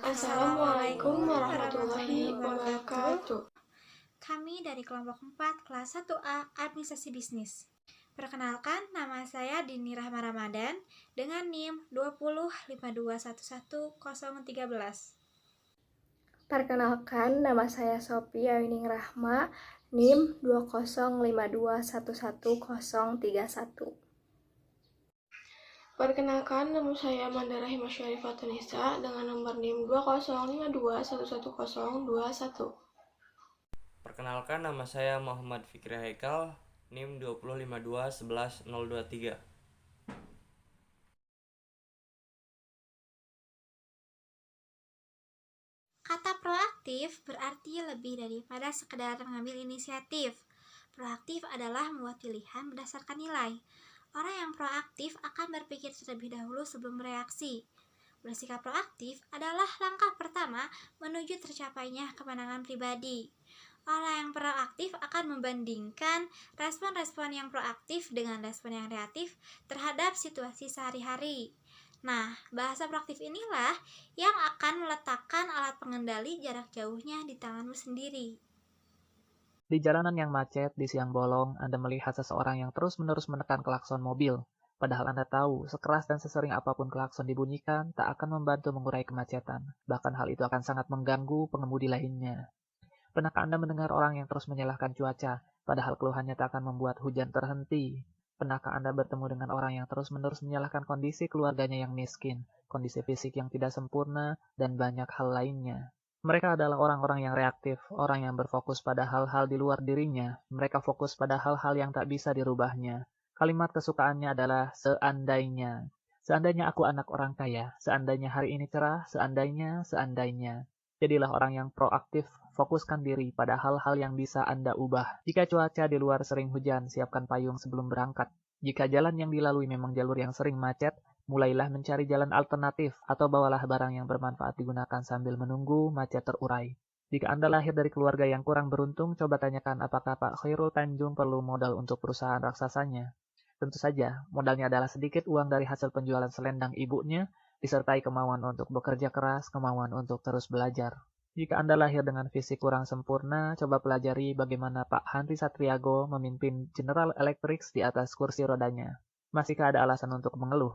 Assalamualaikum warahmatullahi wabarakatuh. Kami dari kelompok 4 kelas 1A Administrasi Bisnis. Perkenalkan, nama saya Dini Rahma Ramadan dengan NIM 2052111013. Perkenalkan, nama saya Sophia Wining Rahma, NIM 2052111031. Perkenalkan, nama saya Manda Rahimah Syarifatunisa dengan nomor NIM 2052111021. Perkenalkan, nama saya Muhammad Fikri Haikal, NIM 205211023. Kata proaktif berarti lebih daripada sekedar mengambil inisiatif. Proaktif adalah membuat pilihan berdasarkan nilai. Orang yang proaktif akan berpikir terlebih dahulu sebelum bereaksi. Bersikap proaktif adalah langkah pertama menuju tercapainya kemenangan pribadi. Orang yang proaktif akan membandingkan respon-respon yang proaktif dengan respon yang reaktif terhadap situasi sehari-hari. Nah, bahasa proaktif inilah yang akan meletakkan alat pengendali jarak jauhnya di tanganmu sendiri. Di jalanan yang macet, di siang bolong, Anda melihat seseorang yang terus-menerus menekan klakson mobil. Padahal Anda tahu, sekeras dan sesering apapun klakson dibunyikan, tak akan membantu mengurai kemacetan. Bahkan hal itu akan sangat mengganggu pengemudi lainnya. Pernahkah Anda mendengar orang yang terus menyalahkan cuaca, padahal keluhannya tak akan membuat hujan terhenti? Pernahkah Anda bertemu dengan orang yang terus-menerus menyalahkan kondisi keluarganya yang miskin, kondisi fisik yang tidak sempurna, dan banyak hal lainnya? Mereka adalah orang-orang yang reaktif, orang yang berfokus pada hal-hal di luar dirinya. Mereka fokus pada hal-hal yang tak bisa dirubahnya. Kalimat kesukaannya adalah seandainya. Seandainya aku anak orang kaya, seandainya hari ini cerah, seandainya. Jadilah orang yang proaktif, fokuskan diri pada hal-hal yang bisa Anda ubah. Jika cuaca di luar sering hujan, siapkan payung sebelum berangkat. Jika jalan yang dilalui memang jalur yang sering macet, mulailah mencari jalan alternatif atau bawalah barang yang bermanfaat digunakan sambil menunggu macet terurai. Jika Anda lahir dari keluarga yang kurang beruntung, coba tanyakan apakah Pak Khairul Tanjung perlu modal untuk perusahaan raksasanya. Tentu saja, modalnya adalah sedikit uang dari hasil penjualan selendang ibunya, disertai kemauan untuk bekerja keras, kemauan untuk terus belajar. Jika Anda lahir dengan fisik kurang sempurna, coba pelajari bagaimana Pak Henry Satriago memimpin General Electric di atas kursi rodanya. Masihkah ada alasan untuk mengeluh?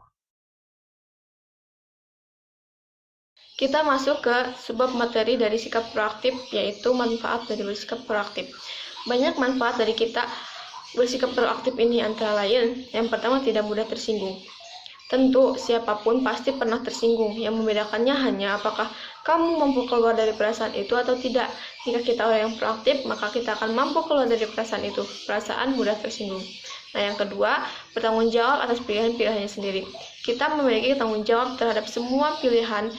Kita masuk ke sebab materi dari sikap proaktif, yaitu manfaat dari bersikap proaktif. Banyak manfaat dari kita bersikap proaktif ini antara lain, yang pertama tidak mudah tersinggung. Tentu, siapapun pasti pernah tersinggung. Yang membedakannya hanya apakah kamu mampu keluar dari perasaan itu atau tidak. Jika kita orang yang proaktif, maka kita akan mampu keluar dari perasaan itu. Perasaan mudah tersinggung. Nah, yang kedua, bertanggung jawab atas pilihan-pilihannya sendiri. Kita memiliki tanggung jawab terhadap semua pilihan,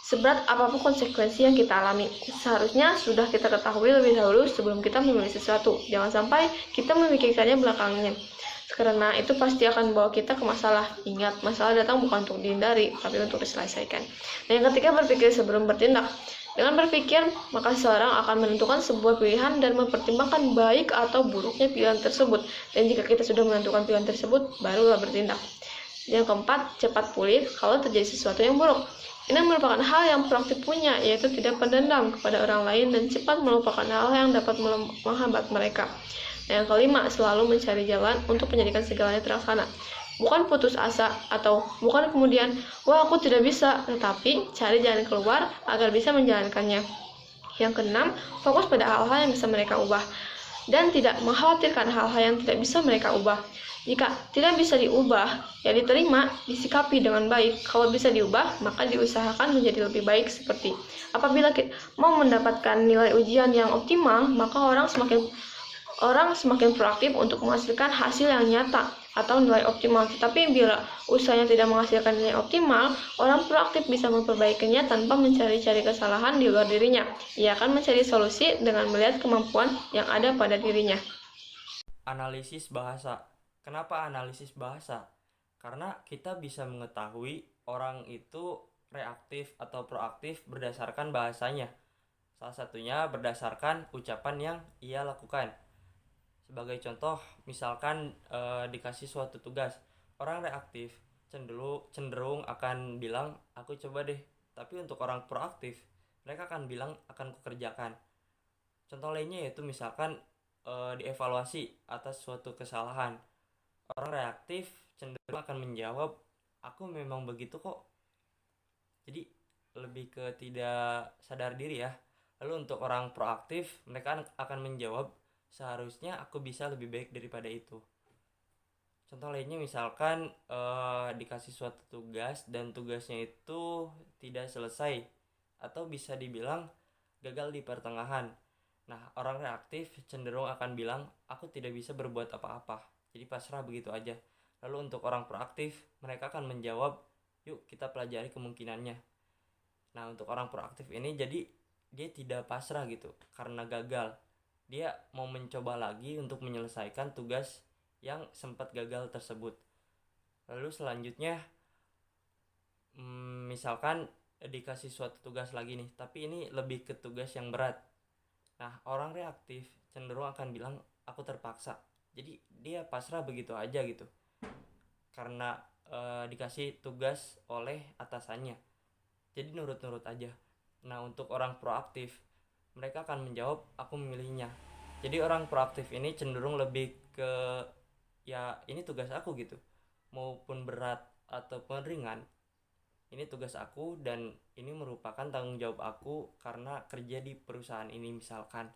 seberat apapun konsekuensi yang kita alami. Seharusnya sudah kita ketahui lebih dahulu sebelum kita memilih sesuatu. Jangan sampai kita memikirkannya belakangan. Karena itu pasti akan membawa kita ke masalah. Ingat, masalah datang bukan untuk dihindari, tapi untuk diselesaikan. Dan yang ketiga, berpikir sebelum bertindak. Dengan berpikir, maka seseorang akan menentukan sebuah pilihan dan mempertimbangkan baik atau buruknya pilihan tersebut. Dan jika kita sudah menentukan pilihan tersebut, barulah bertindak. Yang keempat, cepat pulih kalau terjadi sesuatu yang buruk. Ini merupakan hal yang proaktif punya, yaitu tidak pendendam kepada orang lain dan cepat melupakan hal yang dapat menghambat mereka. Yang kelima, selalu mencari jalan untuk menjadikan segalanya terlaksana. Bukan putus asa atau bukan kemudian, wah aku tidak bisa, tetapi cari jalan keluar agar bisa menjalankannya. Yang keenam, fokus pada hal-hal yang bisa mereka ubah dan tidak mengkhawatirkan hal-hal yang tidak bisa mereka ubah. Jika tidak bisa diubah, ya diterima, disikapi dengan baik. Kalau bisa diubah, maka diusahakan menjadi lebih baik. Seperti apabila kita mau mendapatkan nilai ujian yang optimal, maka orang semakin proaktif untuk menghasilkan hasil yang nyata atau nilai optimal. Tetapi bila usahanya tidak menghasilkan nilai optimal, orang proaktif bisa memperbaikinya tanpa mencari-cari kesalahan di luar dirinya. Ia akan mencari solusi dengan melihat kemampuan yang ada pada dirinya. Analisis bahasa. Kenapa analisis bahasa? Karena kita bisa mengetahui orang itu reaktif atau proaktif berdasarkan bahasanya. Salah satunya berdasarkan ucapan yang ia lakukan. Sebagai contoh, misalkan dikasih suatu tugas, orang reaktif cenderung akan bilang, aku coba deh Tapi untuk orang proaktif, mereka akan bilang akan kukerjakan. Contoh lainnya yaitu misalkan dievaluasi atas suatu kesalahan. Orang reaktif cenderung akan menjawab, aku memang begitu kok. Jadi lebih ke tidak sadar diri ya. Lalu untuk orang proaktif, mereka akan menjawab, seharusnya aku bisa lebih baik daripada itu. Contoh lainnya misalkan dikasih suatu tugas dan tugasnya itu tidak selesai atau bisa dibilang gagal di pertengahan. Nah, orang reaktif cenderung akan bilang, aku tidak bisa berbuat apa-apa. Jadi pasrah begitu aja. Lalu untuk orang proaktif, mereka akan menjawab, yuk kita pelajari kemungkinannya. Nah, untuk orang proaktif ini jadi dia tidak pasrah gitu karena gagal. Dia mau mencoba lagi untuk menyelesaikan tugas yang sempat gagal tersebut. Lalu selanjutnya misalkan dikasih suatu tugas lagi nih, tapi ini lebih ke tugas yang berat. Nah, orang reaktif cenderung akan bilang aku terpaksa. Jadi dia pasrah begitu aja gitu. Karena dikasih tugas oleh atasannya. Jadi nurut-nurut aja. Nah, untuk orang proaktif, mereka akan menjawab aku memilihnya. Jadi orang proaktif ini cenderung lebih ke ya ini tugas aku gitu. Maupun berat ataupun ringan, ini tugas aku dan ini merupakan tanggung jawab aku karena kerja di perusahaan ini misalkan.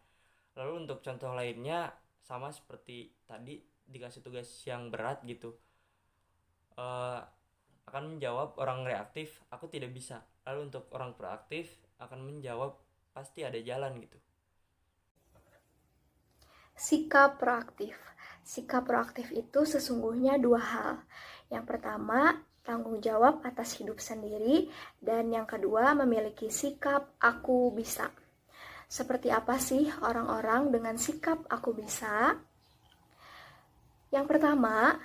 Lalu untuk contoh lainnya sama seperti tadi dikasih tugas yang berat gitu. Akan menjawab orang reaktif, aku tidak bisa. Lalu untuk orang proaktif akan menjawab pasti ada jalan gitu. Sikap proaktif. Sikap proaktif itu sesungguhnya dua hal. Yang pertama, tanggung jawab atas hidup sendiri, dan yang kedua, memiliki sikap aku bisa. Seperti apa sih orang-orang dengan sikap aku bisa? Yang pertama,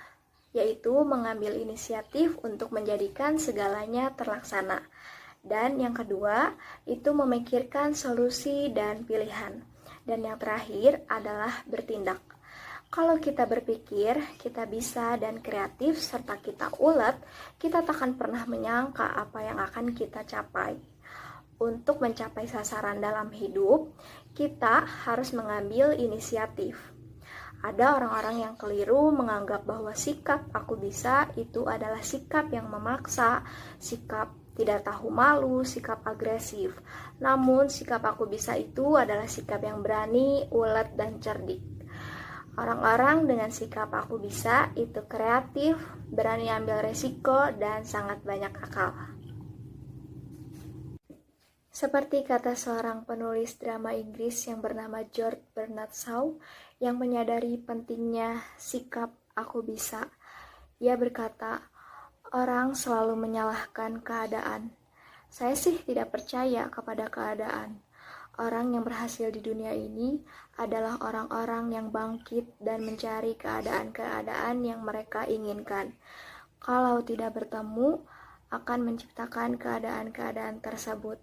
yaitu mengambil inisiatif untuk menjadikan segalanya terlaksana. Dan yang kedua, itu memikirkan solusi dan pilihan. Dan yang terakhir adalah bertindak. Kalau kita berpikir, kita bisa dan kreatif, serta kita ulet, kita tak akan pernah menyangka apa yang akan kita capai. Untuk mencapai sasaran dalam hidup, kita harus mengambil inisiatif. Ada orang-orang yang keliru menganggap bahwa sikap aku bisa itu adalah sikap yang memaksa, sikap tidak tahu malu, sikap agresif. Namun sikap aku bisa itu adalah sikap yang berani, ulet, dan cerdik. Orang-orang dengan sikap aku bisa itu kreatif, berani ambil resiko, dan sangat banyak akal. Seperti kata seorang penulis drama Inggris yang bernama George Bernard Shaw yang menyadari pentingnya sikap aku bisa. Ia berkata, orang selalu menyalahkan keadaan. Saya sih tidak percaya kepada keadaan. Orang yang berhasil di dunia ini adalah orang-orang yang bangkit dan mencari keadaan-keadaan yang mereka inginkan. Kalau tidak bertemu, akan menciptakan keadaan-keadaan tersebut.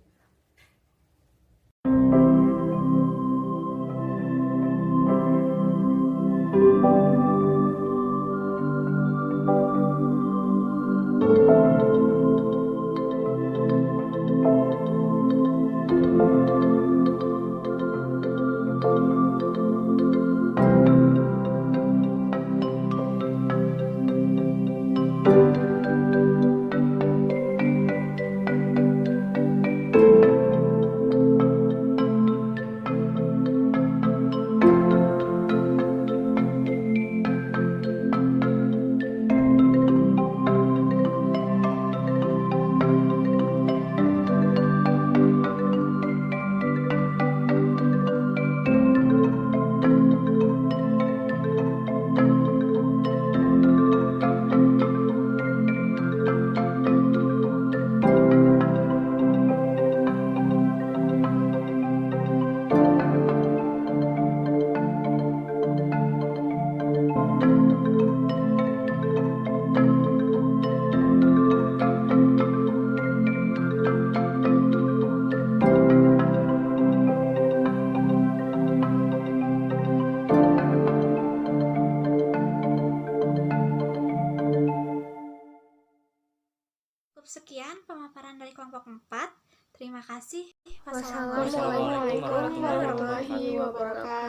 Sekian pemaparan dari kelompok 4. Terima kasih. Wassalamualaikum warahmatullahi wabarakatuh.